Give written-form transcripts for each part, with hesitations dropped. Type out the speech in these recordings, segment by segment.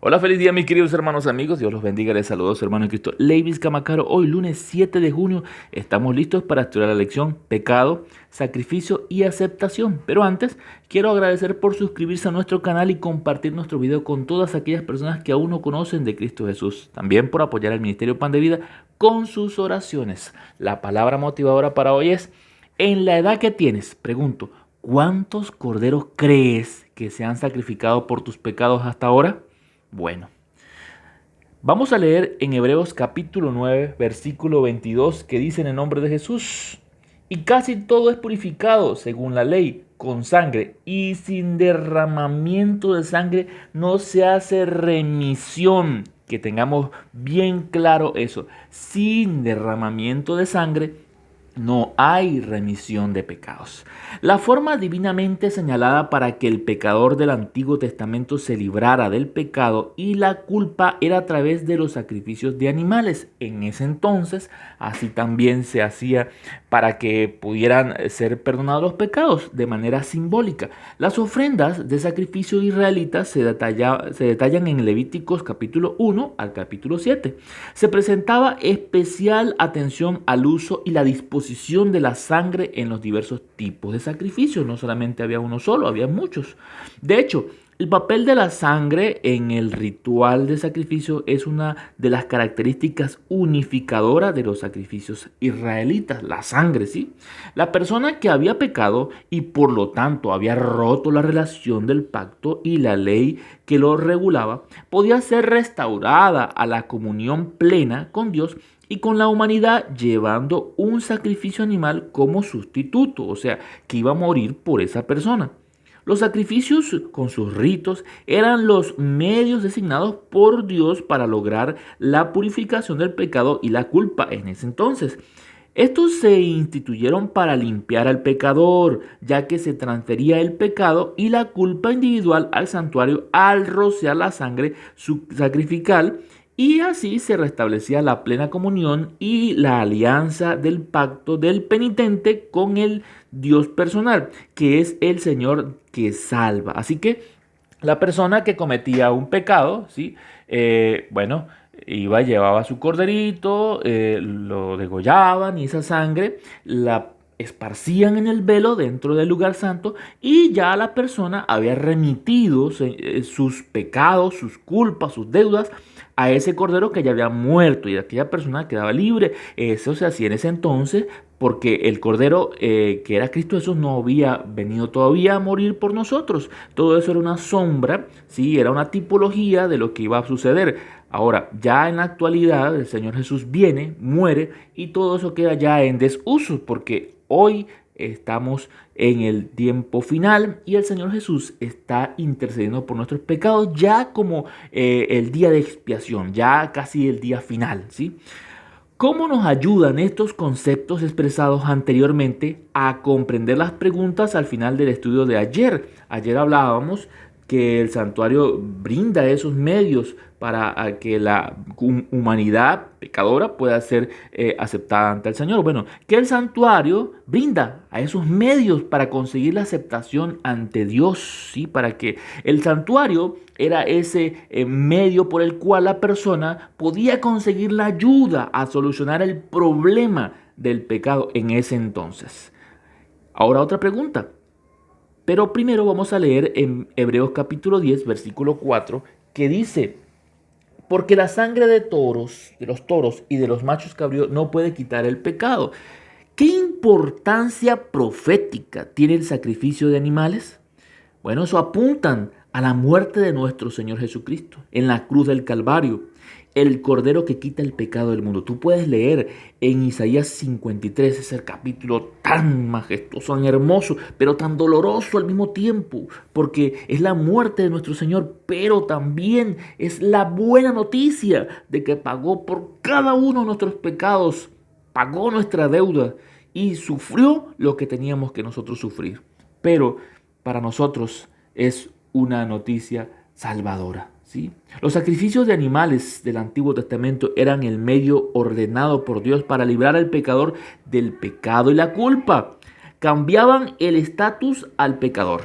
Hola, feliz día mis queridos hermanos amigos, Dios los bendiga, les saludo a su hermano en Cristo, Leivis Camacaro. Hoy lunes 7 de junio estamos listos para estudiar la lección Pecado, Sacrificio y Aceptación. Pero antes, quiero agradecer por suscribirse a nuestro canal y compartir nuestro video con todas aquellas personas que aún no conocen de Cristo Jesús. También por apoyar al Ministerio Pan de Vida con sus oraciones. La palabra motivadora para hoy es: en la edad que tienes, pregunto, ¿cuántos corderos crees que se han sacrificado por tus pecados hasta ahora? Bueno, vamos a leer en Hebreos capítulo 9, versículo 22, que dice en el nombre de Jesús: y casi todo es purificado según la ley, con sangre, y sin derramamiento de sangre no se hace remisión. Que tengamos bien claro eso, sin derramamiento de sangre no hay remisión de pecados. La forma divinamente señalada para que el pecador del Antiguo Testamento se librara del pecado y la culpa era a través de los sacrificios de animales. En ese entonces, así también se hacía para que pudieran ser perdonados los pecados de manera simbólica. Las ofrendas de sacrificio israelitas se detallan en Levíticos capítulo 1 al capítulo 7. Se presentaba especial atención al uso y la disposición de la sangre en los diversos tipos de sacrificios. No solamente había uno solo, había muchos. De hecho, el papel de la sangre en el ritual de sacrificio es una de las características unificadoras de los sacrificios israelitas. La sangre, ¿sí? La persona que había pecado y por lo tanto había roto la relación del pacto y la ley que lo regulaba, podía ser restaurada a la comunión plena con Dios y con la humanidad, llevando un sacrificio animal como sustituto, o sea, que iba a morir por esa persona. Los sacrificios con sus ritos eran los medios designados por Dios para lograr la purificación del pecado y la culpa en ese entonces. Estos se instituyeron para limpiar al pecador, ya que se transfería el pecado y la culpa individual al santuario al rociar la sangre sacrificial, y así se restablecía la plena comunión y la alianza del pacto del penitente con el Dios personal, que es el Señor que salva. Así que la persona que cometía un pecado, ¿sí? Bueno, llevaba su corderito, lo degollaban y esa sangre la esparcían en el velo dentro del lugar santo, y ya la persona había remitido sus pecados, sus culpas, sus deudas a ese cordero que ya había muerto, y aquella persona quedaba libre. Eso se hacía en ese entonces porque el cordero que era Cristo Jesús no había venido todavía a morir por nosotros. Todo eso era una sombra, ¿sí? Era una tipología de lo que iba a suceder. Ahora, ya en la actualidad, el Señor Jesús viene, muere, y todo eso queda ya en desuso, porque hoy estamos en el tiempo final y el Señor Jesús está intercediendo por nuestros pecados ya como el día de expiación, ya casi el día final, ¿sí? ¿Cómo nos ayudan estos conceptos expresados anteriormente a comprender las preguntas al final del estudio de ayer? Ayer hablábamos que el santuario brinda esos medios para que la humanidad pecadora pueda ser aceptada ante el Señor. Bueno, que el santuario brinda a esos medios para conseguir la aceptación ante Dios, ¿sí? Para que el santuario era ese medio por el cual la persona podía conseguir la ayuda a solucionar el problema del pecado en ese entonces. Ahora otra pregunta. Pero primero vamos a leer en Hebreos capítulo 10, versículo 4, que dice: porque la sangre de los toros y de los machos cabríos no puede quitar el pecado. ¿Qué importancia profética tiene el sacrificio de animales? Bueno, eso apuntan a la muerte de nuestro Señor Jesucristo en la cruz del Calvario, el Cordero que quita el pecado del mundo. Tú puedes leer en Isaías 53, ese capítulo tan majestuoso, tan hermoso, pero tan doloroso al mismo tiempo, porque es la muerte de nuestro Señor, pero también es la buena noticia de que pagó por cada uno de nuestros pecados, pagó nuestra deuda y sufrió lo que teníamos que nosotros sufrir. Pero para nosotros es una noticia salvadora, ¿sí? Los sacrificios de animales del Antiguo Testamento eran el medio ordenado por Dios para librar al pecador del pecado y la culpa. Cambiaban el estatus al pecador.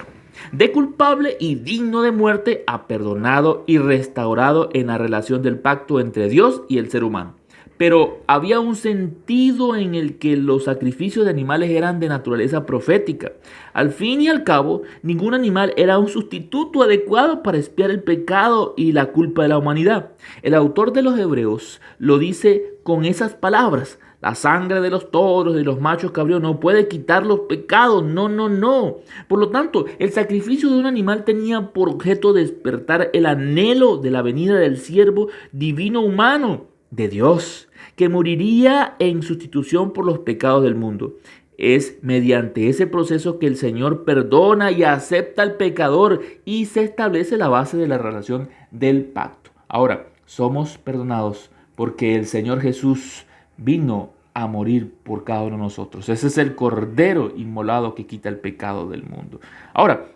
De culpable y digno de muerte a perdonado y restaurado en la relación del pacto entre Dios y el ser humano. Pero había un sentido en el que los sacrificios de animales eran de naturaleza profética. Al fin y al cabo, ningún animal era un sustituto adecuado para expiar el pecado y la culpa de la humanidad. El autor de los Hebreos lo dice con esas palabras: la sangre de los toros y los machos cabríos no puede quitar los pecados. No, no, no. Por lo tanto, el sacrificio de un animal tenía por objeto despertar el anhelo de la venida del siervo divino humano de Dios, que moriría en sustitución por los pecados del mundo. Es mediante ese proceso que el Señor perdona y acepta al pecador y se establece la base de la relación del pacto. Ahora, somos perdonados porque el Señor Jesús vino a morir por cada uno de nosotros. Ese es el Cordero inmolado que quita el pecado del mundo. Ahora,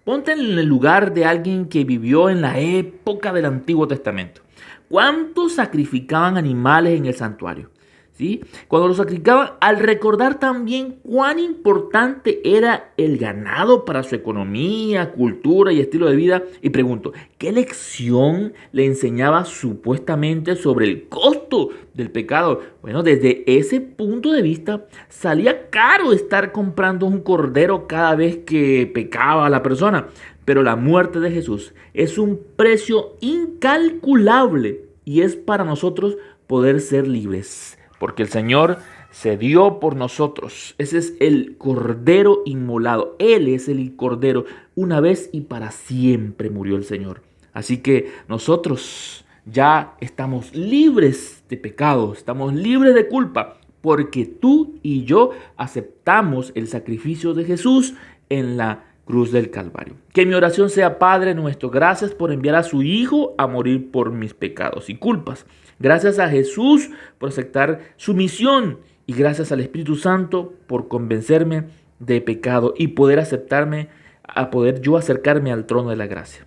ponte en el lugar de alguien que vivió en la época del Antiguo Testamento. ¿Cuántos sacrificaban animales en el santuario? ¿Sí? Cuando los sacrificaban, al recordar también cuán importante era el ganado para su economía, cultura y estilo de vida, y pregunto, ¿qué lección le enseñaba supuestamente sobre el costo del pecado? Bueno, desde ese punto de vista, salía caro estar comprando un cordero cada vez que pecaba la persona. Pero la muerte de Jesús es un precio incalculable y es para nosotros poder ser libres, porque el Señor se dio por nosotros. Ese es el Cordero inmolado. Él es el Cordero. Una vez y para siempre murió el Señor. Así que nosotros ya estamos libres de pecado, estamos libres de culpa, porque tú y yo aceptamos el sacrificio de Jesús en la cruz del Calvario. Que mi oración sea: Padre nuestro, gracias por enviar a su Hijo a morir por mis pecados y culpas. Gracias a Jesús por aceptar su misión y gracias al Espíritu Santo por convencerme de pecado y poder aceptarme, a poder yo acercarme al trono de la gracia.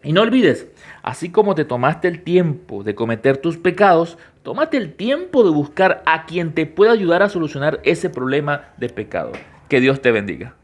Y no olvides, así como te tomaste el tiempo de cometer tus pecados, tómate el tiempo de buscar a quien te pueda ayudar a solucionar ese problema de pecado. Que Dios te bendiga.